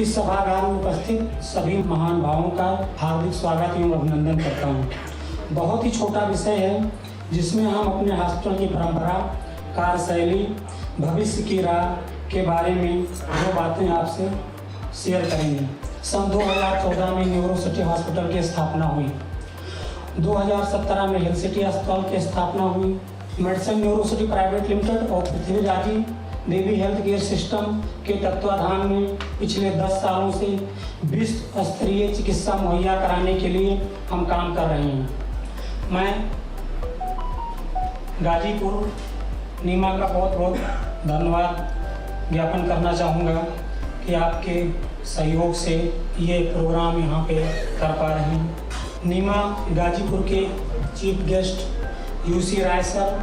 इस सभागार में उपस्थित सभी महान भावों का हार्दिक स्वागत एवं अभिनंदन करता हूँ। बहुत ही छोटा विषय है जिसमें हम अपने हॉस्पिटल की परंपरा, कार्यशैली, भविष्य की राह के बारे में दो बातें आपसे शेयर करेंगे। सन 2014 में न्यूरो सिटी हॉस्पिटल की स्थापना हुई। 2017 में हेल्थ सिटी अस्पताल की स्थापना हुई। Medicine neuro city private limited और पृथ्वीराजी देवी हेल्थ केयर सिस्टम के तत्वाधान में पिछले 10 सालों से विश्व स्तरीय चिकित्सा मुहैया कराने के लिए हम काम कर रहे हैं। मैं गाजीपुर नीमा का बहुत बहुत धन्यवाद ज्ञापन करना चाहूँगा कि आपके सहयोग से ये प्रोग्राम यहाँ पे कर पा रहे हैं। नीमा गाजीपुर के चीफ गेस्ट यूसी राय सर,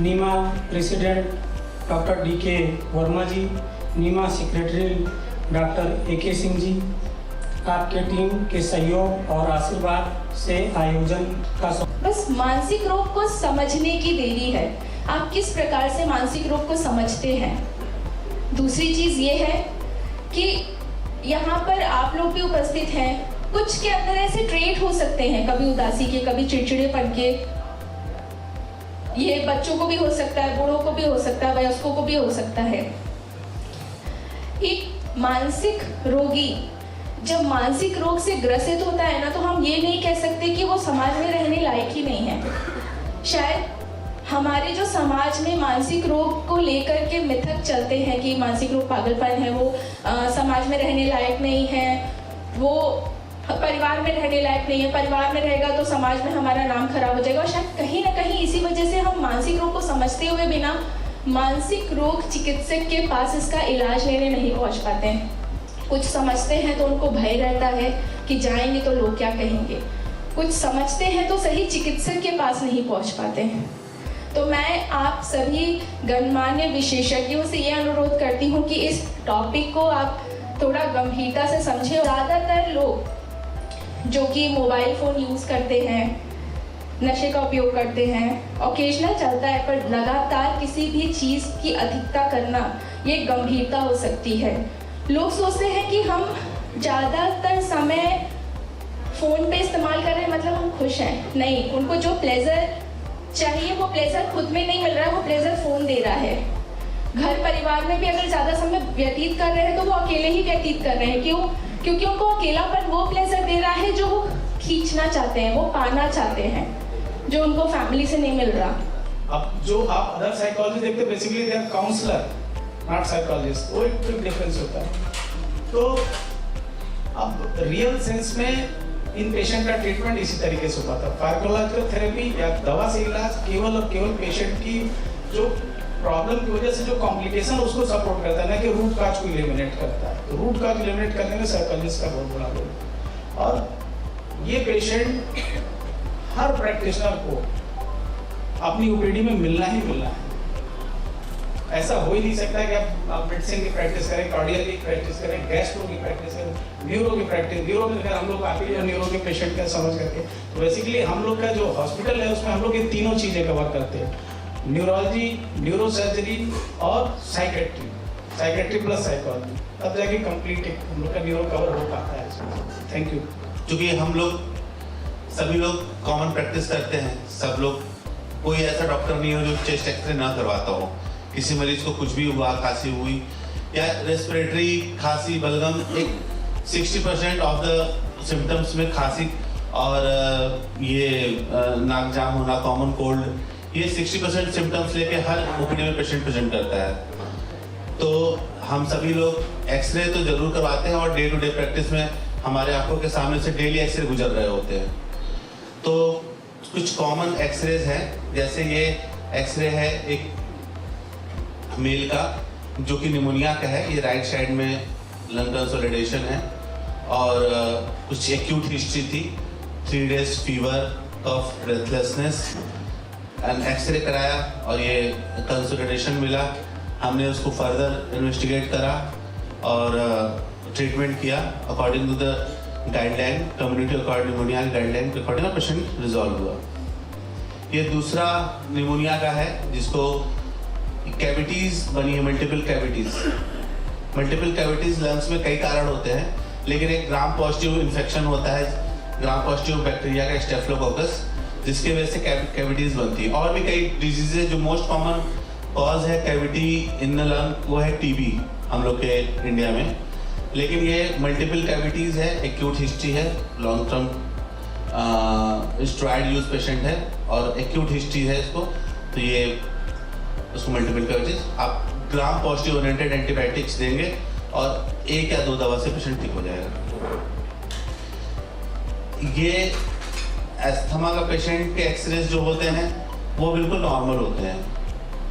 नीमा प्रेसिडेंट डॉक्टर DK वर्मा जी, नीमा secretary doctor AK Singh ji, आपके टीम के सहयोग और आशीर्वाद से आयोजन का बस मानसिक रोग को समझने की देरी है। आप किस प्रकार से मानसिक रोग को समझते हैं। दूसरी चीज़ ये है कि यहाँ पर आप लोग भी उपस्थित हैं। कुछ के अंदर ऐसे ट्रेट हो सकते हैं, कभी उदासी के, कभी चिड़चिड़ेपन के। ये बच्चों को भी हो सकता है, बूढ़ों को भी हो सकता है, वयस्कों को भी हो सकता है। एक मानसिक रोगी जब मानसिक रोग से ग्रसित होता है ना, तो हम ये नहीं कह सकते कि वो समाज में रहने लायक ही नहीं है। शायद हमारे जो समाज में मानसिक रोग को लेकर के मिथक चलते हैं कि मानसिक रोग पागलपन है, वो समाज में रहने लायक नहीं है, वो परिवार में रहने लायक नहीं है, परिवार में रहेगा तो समाज में हमारा नाम खराब हो जाएगा। और शायद कहीं ना कहीं इसी वजह से हम मानसिक रोग को समझते हुए बिना मानसिक रोग चिकित्सक के पास इसका इलाज लेने नहीं पहुंच पाते हैं। कुछ समझते हैं तो उनको भय रहता है कि जाएंगे तो लोग क्या कहेंगे। कुछ समझते हैं तो सही चिकित्सक के पास नहीं पहुंच पाते हैं। तो मैं आप सभी गणमान्य विशेषज्ञों से ये अनुरोध करती हूँ कि इस टॉपिक को आप थोड़ा गंभीरता से समझें। ज़्यादातर लोग जो कि मोबाइल फ़ोन यूज़ करते हैं, नशे का उपयोग करते हैं, ओकेजनल चलता है, पर लगातार किसी भी चीज़ की अधिकता करना ये गंभीरता हो सकती है। लोग सोचते हैं कि हम ज़्यादातर समय फ़ोन पे इस्तेमाल कर रहे हैं मतलब हम खुश हैं। नहीं, उनको जो प्लेजर चाहिए वो प्लेजर खुद में नहीं मिल रहा है, वो प्लेजर फ़ोन दे रहा है। घर परिवार में भी अगर ज़्यादा समय व्यतीत कर रहे हैं तो वो अकेले ही व्यतीत कर रहे हैं। क्यों? क्योंकि उनको अकेलापन वो प्लेजर दे रहा है जो वो खींचना चाहते हैं, वो पाना चाहते हैं, जो उनको फैमिली से नहीं मिल रहा। अब जो आप अदर साइकोलॉजी देखते हैं, basically they are counsellor not psychologist, वो एक बिग डिफरेंस होता है। तो अब रियल सेंस में इन पेशेंट का ट्रीटमेंट इसी तरीके से होता है। फार्माकोलॉजिकल थेरेपी या दवा से इलाज केवल और केवल पेशेंट की जो प्रॉब्लम की वजह से जो कॉम्प्लिकेशन उसको सपोर्ट करता है, ना कि रूट काज को एलिमिनेट करता है। तो रूट काज एलिमिनेट करने में साइकोलॉजिस्ट का बहुत बड़ा रोल। और ये पेशेंट हर प्रैक्टिशनर को अपनी OPD में मिलना ही मिलना है। ऐसा हो ही नहीं सकता कि आप मेडिसिन की प्रैक्टिस करें, कार्डियक की प्रैक्टिस करें, गैस्ट्रो की प्रैक्टिस करें, न्यूरो की प्रैक्टिस। न्यूरो में हम लोग काफी न्यूरो के पेशेंट का समझ करके, तो बेसिकली हम लोग का जो हॉस्पिटल है उसमें हम लोग ये तीनों चीजें कवर करते हैं, न्यूरोलॉजी, न्यूरो सर्जरी और साइकेट्री, साइकेट्री प्लस साइकोलॉजी। तब जाके कंप्लीट हम लोग का न्यूरो कवर हो पाता है। Thank you. क्योंकि हम लोग सभी लोग कॉमन प्रैक्टिस करते हैं, सब लोग, कोई ऐसा डॉक्टर नहीं हो जो चेस्ट एक्सरे ना करवाता हो। किसी मरीज को कुछ भी हुआ, खांसी हुई या रेस्पिरेटरी खांसी, बलगम, एक 60% ऑफ द सिम्टम्स में खांसी और ये नाक जाम होना, कॉमन कोल्ड, ये 60% सिम्टम्स लेके हर OPD में पेशेंट प्रेजेंट करता है। तो हम सभी लोग एक्सरे तो जरूर करवाते हैं और डे टू डे प्रैक्टिस में हमारे आंखों के सामने से डेली एक्सरे गुजर रहे होते हैं। तो कुछ कॉमन एक्सरेज हैं, जैसे ये एक्सरे है एक मेल का जो कि निमोनिया का है। ये राइट साइड में लंग कंसोलिडेशन है और कुछ एक्यूट हिस्ट्री थी, 3 days fever, cough, breathlessness. And x-ray कराया और ये कंसोलिडेशन मिला। हमने उसको फर्दर इन्वेस्टिगेट करा और ट्रीटमेंट किया according to the guideline, community acquired pneumonia guideline के अकॉर्डिंग पेशेंट रिजॉल्व हुआ। ये दूसरा निमोनिया का है जिसको कैविटीज बनी है, multiple cavities. Multiple cavities lungs में कई कारण होते हैं, लेकिन एक ग्राम पॉजिटिव इन्फेक्शन होता है, ग्राम पॉजिटिव बैक्टीरिया का स्टेफिलोकोकस, जिसकी वजह से कैविटीज बनती है। और भी कई डिजीज है। जो मोस्ट कॉमन कॉज है कैविटी इन द लंग वो है टीबी हम लोग के इंडिया में, लेकिन ये मल्टीपल कैविटीज है, एक्यूट हिस्ट्री है, long term steroid use patient है और एक्यूट हिस्ट्री है इसको, तो ये उसको मल्टीपल कैविटीज आप ग्राम पॉजिटिव ओरिएंटेड एंटीबायोटिक्स देंगे और 1 या 2 दवा से पेशेंट ठीक हो जाएगा। ये एस्थमा का पेशेंट के एक्सरेज जो होते हैं वो बिल्कुल नॉर्मल होते हैं,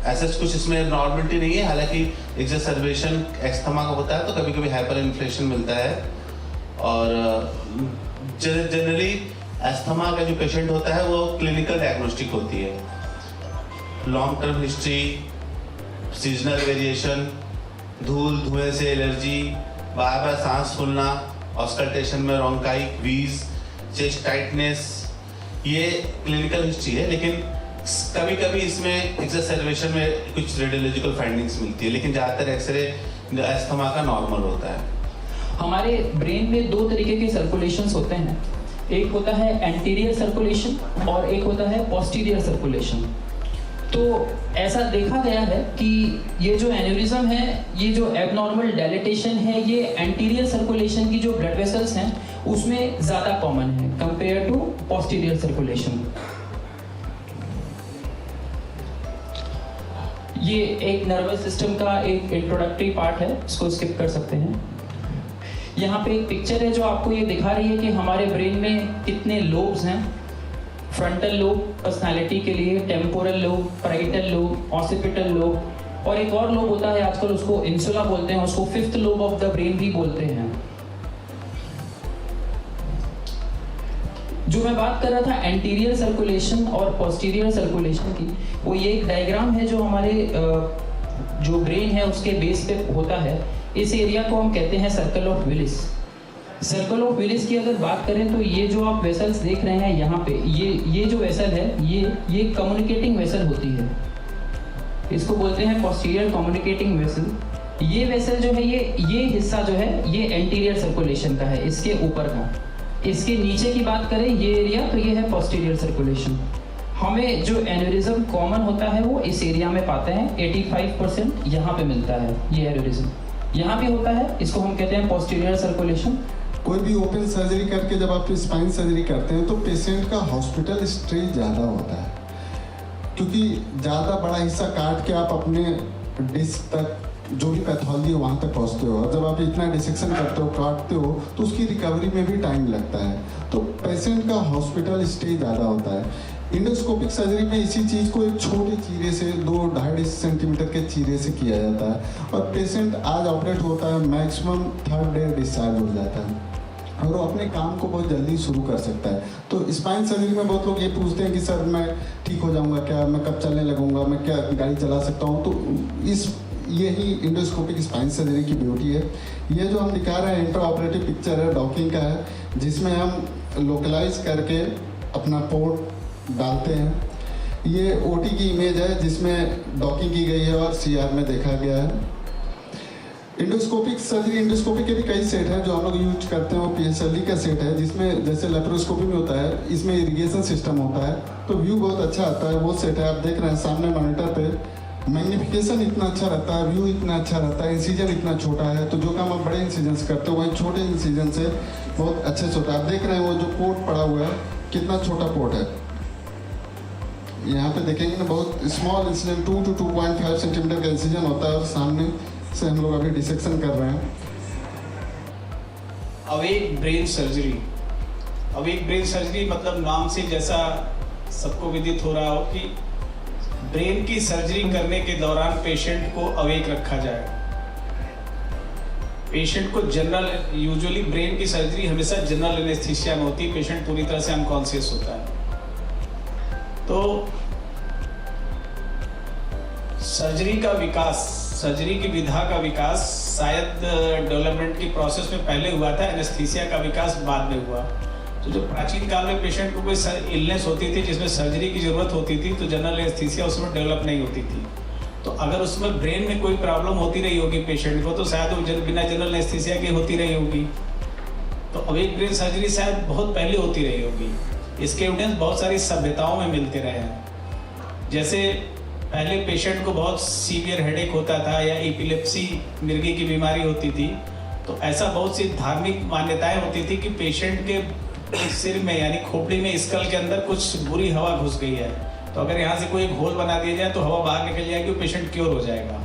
ऐसा कुछ इसमें नॉर्मलिटी नहीं है। हालांकि एक्सरबेशन एस्थमा का होता है तो कभी कभी हाइपर इन्फ्लेशन मिलता है, और जनरली एस्थमा का जो पेशेंट होता है वो क्लिनिकल डायग्नोस्टिक होती है, long term history, seasonal variation, धूल धुएं से एलर्जी, बार बार सांस फूलना, ऑस्कल्टेशन में रोंकाई, वीज, चेस्ट टाइटनेस, ये क्लिनिकल हिस्ट्री है। लेकिन कभी कभी इसमें एक्सरबेशन में कुछ रेडियोलॉजिकल फाइंडिंग्स मिलती है, लेकिन ज़्यादातर एक्सरे एस्थमा का नॉर्मल होता है। हमारे ब्रेन में 2 तरीके के सर्कुलेशंस होते हैं, एक होता है एंटीरियर सर्कुलेशन और एक होता है पोस्टीरियर सर्कुलेशन। तो ऐसा देखा गया है कि ये जो एन्यूरिज्म है, ये जो एबनॉर्मल डायलेटेशन है, ये एंटीरियर सर्कुलेशन की जो ब्लड वेसल्स हैं उसमें ज़्यादा कॉमन है कंपेयर टू पोस्टीरियर सर्कुलेशन। ये एक नर्वस सिस्टम का एक इंट्रोडक्टरी पार्ट है, इसको स्किप कर सकते हैं। यहाँ पे एक पिक्चर है जो आपको ये दिखा रही है कि हमारे ब्रेन में कितने लोब्स हैं। फ्रंटल लोब पर्सनालिटी के लिए, temporal lobe, parietal lobe, occipital lobe, और एक और लोब होता है आजकल उसको इंसुला बोलते हैं, उसको 5th lobe of the brain भी बोलते हैं। जो मैं बात कर रहा था एंटीरियर सर्कुलेशन और पोस्टीरियर सर्कुलेशन की, वो ये एक डायग्राम है जो हमारे जो ब्रेन है उसके बेस पे होता है। इस एरिया को हम कहते हैं circle of Willis. Circle of Willis की अगर बात करें तो ये जो आप वेसल्स देख रहे हैं यहाँ पे, ये जो वेसल है ये कम्युनिकेटिंग वेसल होती है, इसको बोलते हैं पोस्टीरियर कम्युनिकेटिंग वेसल। ये वेसल जो है ये हिस्सा जो है ये एंटीरियर सर्कुलेशन का है, इसके ऊपर का। इसके नीचे की बात करें ये एरिया, तो ये है पोस्टीरियर सर्कुलेशन। हमें जो एन्यूरिज्म कॉमन होता है वो इस एरिया में पाते हैं, 85% यहाँ पे मिलता है। ये एन्यूरिज्म यहाँ पे होता है, इसको हम कहते हैं पोस्टीरियर सर्कुलेशन। कोई भी ओपन सर्जरी करके जब आप स्पाइन सर्जरी करते हैं तो पेशेंट का हॉस्पिटल स्टे ज़्यादा होता है, क्योंकि ज़्यादा बड़ा हिस्सा काट के आप अपने डिस्क तक जो भी पैथोलॉजी है वहाँ तक पहुँचते हो, और जब आप इतना डिसेक्शन करते हो, काटते हो, तो उसकी रिकवरी में भी टाइम लगता है, तो पेशेंट का हॉस्पिटल स्टे ज़्यादा होता है। इंडोस्कोपिक सर्जरी में इसी चीज़ को एक छोटे चीरे से 2-2.5 सेंटीमीटर के चीरे से किया जाता है, और पेशेंट आज ऑपरेट होता है, मैक्सिमम 3rd डे डिस्चार्ज हो जाता है और वो अपने काम को बहुत जल्दी शुरू कर सकता है। तो स्पाइन सर्जरी में बहुत लोग ये पूछते हैं कि सर मैं ठीक हो जाऊंगा क्या, मैं कब चलने लगूंगा, मैं क्या गाड़ी चला सकता हूँ। तो यही इंडोस्कोपिक स्पाइन सर्जरी की ब्यूटी है। ये जो हम दिखा रहे हैं इंट्रा ऑपरेटिव पिक्चर है, डॉकिंग का है, जिसमें हम लोकलाइज करके अपना पोर्ट डालते हैं। ये ओटी की इमेज है जिसमें डॉकिंग की गई है और सीआर में देखा गया है। इंडोस्कोपिक सर्जरी, इंडोस्कोपी के भी कई सेट हैं जो हम लोग यूज करते हैं। वो PSLE का सेट है जिसमें जैसे लेप्रोस्कोपी में होता है, इसमें इरिगेशन सिस्टम होता है, तो व्यू बहुत अच्छा आता है। वो सेट है, आप देख रहे हैं सामने मॉनिटर पे, मैग्निफिकेशन इतना अच्छा रहता है, व्यू इतना अच्छा रहता है, इंसिजन इतना छोटा है, तो जो काम आप बड़े इंसिजन से करते हो वही छोटे इंसिजन से बहुत अच्छे से होता है। आप देख रहे हैं वो जो पोर्ट पड़ा हुआ है कितना छोटा पोर्ट है। यहाँ पे देखेंगे ना, बहुत स्मॉल इंसिजन 2 to 2.5 सेंटीमीटर का इंसिजन होता है, और सामने से हम लोग अभी डिसेक्शन कर रहे हैं। Awake brain surgery, awake brain surgery मतलब नाम से जैसा सबको विदित हो रहा हो कि ब्रेन की सर्जरी करने के दौरान पेशेंट को अवेक रखा जाए। पेशेंट को जनरल, यूजुअली ब्रेन की सर्जरी हमेशा जनरल एनेस्थीसिया में होती है, पेशेंट पूरी तरह से अनकॉन्शियस होता है। तो सर्जरी का विकास, सर्जरी की विधा का विकास शायद डेवलपमेंट की प्रोसेस में पहले हुआ था, एनेस्थीसिया का विकास बाद में हुआ। तो जो प्राचीन काल में पेशेंट को कोई इलनेस होती थी जिसमें सर्जरी की जरूरत होती थी, तो जनरल एनेस्थीसिया उस समय डेवलप नहीं होती थी। तो अगर उसमें ब्रेन में कोई प्रॉब्लम होती रही होगी पेशेंट को, तो शायद वो बिना जनरल एनेस्थीसिया के होती रही होगी। तो अवेक ब्रेन सर्जरी शायद बहुत पहले होती रही होगी। इसके एविडेंस बहुत सारी सभ्यताओं में मिलते रहे हैं। जैसे पहले पेशेंट को बहुत सीवियर हेडेक होता था या एपिलेप्सी मिर्गी की बीमारी होती थी, तो ऐसा बहुत सी धार्मिक मान्यताएं होती थी कि पेशेंट के सिर में यानी खोपड़ी में स्कल के अंदर कुछ बुरी हवा घुस गई है, तो अगर यहाँ से कोई एक होल बना दिया जाए तो हवा बाहर निकल जाएगी, पेशेंट क्योर हो जाएगा।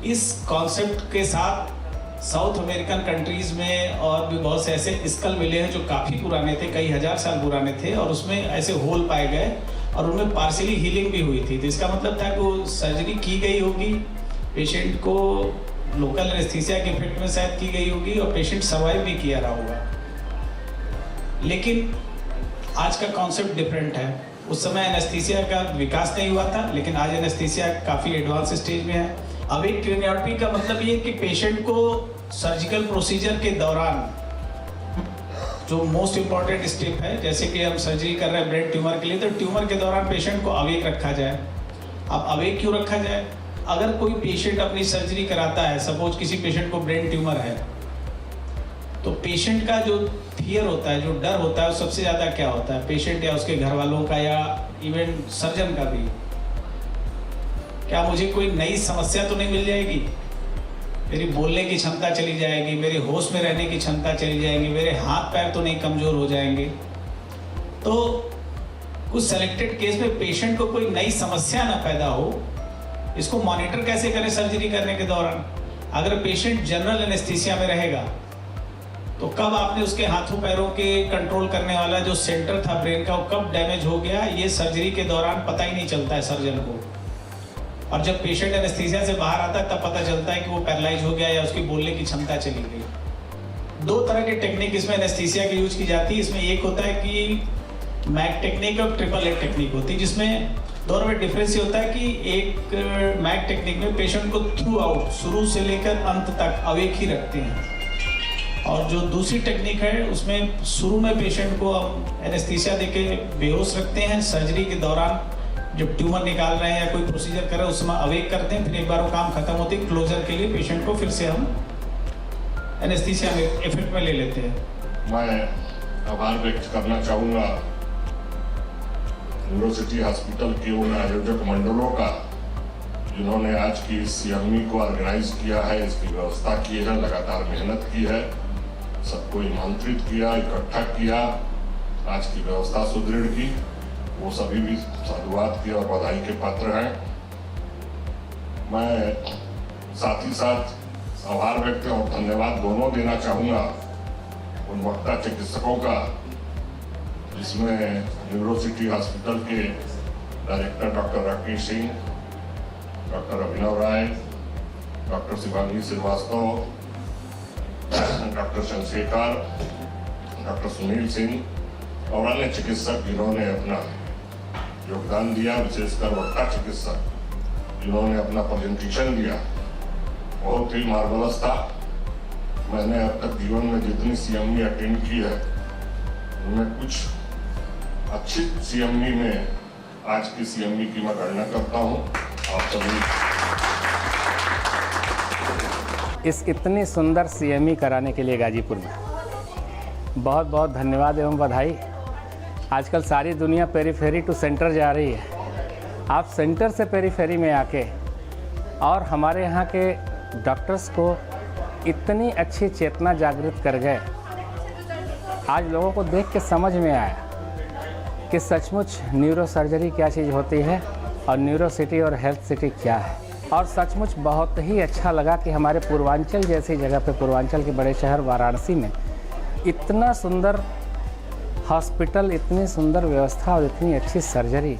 इस कॉन्सेप्ट के साथ साउथ अमेरिकन कंट्रीज में और भी बहुत से ऐसे स्कल मिले हैं जो काफ़ी पुराने थे, कई हजार साल पुराने थे, और उसमें ऐसे होल पाए गए और उनमें पार्शियली हीलिंग भी हुई थी। तो इसका मतलब था कि वो सर्जरी की गई होगी, पेशेंट को लोकल एनेस्थीसिया के इफेक्ट में शायद की गई होगी और पेशेंट सर्वाइव भी किया रहा होगा। लेकिन आज का कॉन्सेप्ट डिफरेंट है। उस समय एनेस्थीसिया का विकास नहीं हुआ था, लेकिन आज एनेस्थीसिया काफ़ी एडवांस स्टेज में है। अवेक क्रेनियोटोमी का मतलब ये कि पेशेंट को सर्जिकल प्रोसीजर के दौरान जो मोस्ट इम्पॉर्टेंट स्टेप है, जैसे कि हम सर्जरी कर रहे हैं ब्रेन ट्यूमर के लिए, तो ट्यूमर के दौरान पेशेंट को अवेक रखा जाए। अब अवेक क्यों रखा जाए? अगर कोई पेशेंट अपनी सर्जरी कराता है, सपोज किसी पेशेंट को ब्रेन ट्यूमर है, तो पेशेंट का जो फियर होता है, जो डर होता है, वो सबसे ज़्यादा क्या होता है? पेशेंट या उसके घर वालों का या इवन सर्जन का भी, क्या मुझे कोई नई समस्या तो नहीं मिल जाएगी? मेरी बोलने की क्षमता चली जाएगी, मेरे होश में रहने की क्षमता चली जाएगी, मेरे हाथ पैर तो नहीं कमजोर हो जाएंगे? तो कुछ सेलेक्टेड केस में पेशेंट को कोई नई समस्या ना पैदा हो, इसको मॉनिटर कैसे करें सर्जरी करने के दौरान? अगर पेशेंट जनरल एनेस्थीसिया में रहेगा, तो कब आपने उसके हाथों पैरों के कंट्रोल करने वाला जो सेंटर था ब्रेन का, वो कब डैमेज हो गया, ये सर्जरी के दौरान पता ही नहीं चलता है सर्जन को। और जब पेशेंट एनेस्थीसिया से बाहर आता है तब पता चलता है कि वो पैरालाइज हो गया या उसकी बोलने की क्षमता चली गई। दो तरह के टेक्निक इसमें एनेस्थीसिया की यूज की जाती है। इसमें एक होता है कि मैक टेक्निक और ट्रिपल ए टेक्निक होती है, जिसमें दोनों में डिफरेंस ये होता है कि एक मैक टेक्निक में पेशेंट को थ्रू आउट, शुरू से लेकर अंत तक अवेक ही रखते हैं, और जो दूसरी टेक्निक है उसमें शुरू में पेशेंट को हम एनेस्थीसिया देके बेहोश रखते हैं, सर्जरी के दौरान जब ट्यूमर निकाल रहे हैं या कोई प्रोसीजर कर रहे हैं उस समय अवेक करते हैं, फिर एक बार वो काम खत्म होते ही क्लोजर के लिए पेशेंट को फिर से हम एनेस्थीसिया में इफेक्ट में ले लेते हैं। मैं आभार व्यक्त करना चाहूँगा यूनिवर्सिटी हॉस्पिटल के उन आयोजक मंडलों का जिन्होंने आज की इस सीएमई को ऑर्गेनाइज किया है, इसकी व्यवस्था की है, लगातार मेहनत की है, सबको आमंत्रित किया, इकट्ठा किया, आज की व्यवस्था सुदृढ़ की, वो सभी भी साधुवाद की और बधाई के पात्र हैं। मैं साथ ही साथ आभार व्यक्त और धन्यवाद दोनों देना चाहूँगा उन वक्ता चिकित्सकों का, जिसमें यूनिवर्सिटी हॉस्पिटल के director doctor Rakesh Singh, doctor Abhinav Rai, doctor Shivangi Srivastava, doctor Chandrashekhar, doctor Sunil Singh और अन्य चिकित्सक जिन्होंने अपना योगदान दिया, विशेषकर वक्ता चिकित्सक जिन्होंने अपना प्रेजेंटेशन दिया, बहुत ही मार्वलस था। मैंने अब तक जीवन में जितनी सीएमई अटेंड की है उनमें कुछ अच्छी सीएमई में आज की सीएमई की मैं गणना करता हूँ। आप सभी इस इतनी सुंदर सीएमई कराने के लिए गाजीपुर में बहुत बहुत धन्यवाद एवं बधाई। आजकल सारी दुनिया पेरीफेरी टू सेंटर जा रही है, आप सेंटर से पेरीफेरी में आके और हमारे यहाँ के डॉक्टर्स को इतनी अच्छी चेतना जागृत कर गए। आज लोगों को देख के समझ में आया कि सचमुच न्यूरो सर्जरी क्या चीज़ होती है और न्यूरो सिटी और हेल्थ सिटी क्या है। और सचमुच बहुत ही अच्छा लगा कि हमारे पूर्वांचल जैसी जगह पे, पूर्वांचल के बड़े शहर वाराणसी में इतना सुंदर हॉस्पिटल, इतनी सुंदर व्यवस्था और इतनी अच्छी सर्जरी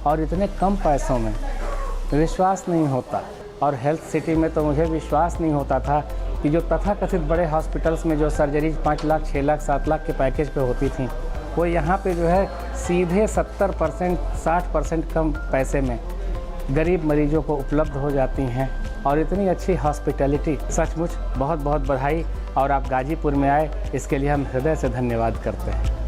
और इतने कम पैसों में, विश्वास नहीं होता। और हेल्थ सिटी में तो मुझे विश्वास नहीं होता था कि जो तथाकथित बड़े हॉस्पिटल्स में जो सर्जरी 5 लाख, 6 लाख, 7 लाख के पैकेज पे होती थी, वो यहाँ पे जो है सीधे 70%, 60% कम पैसे में गरीब मरीजों को उपलब्ध हो जाती हैं। और इतनी अच्छी हॉस्पिटैलिटी, सचमुच बहुत बहुत बधाई। और आप गाजीपुर में आए, इसके लिए हम हृदय से धन्यवाद करते हैं।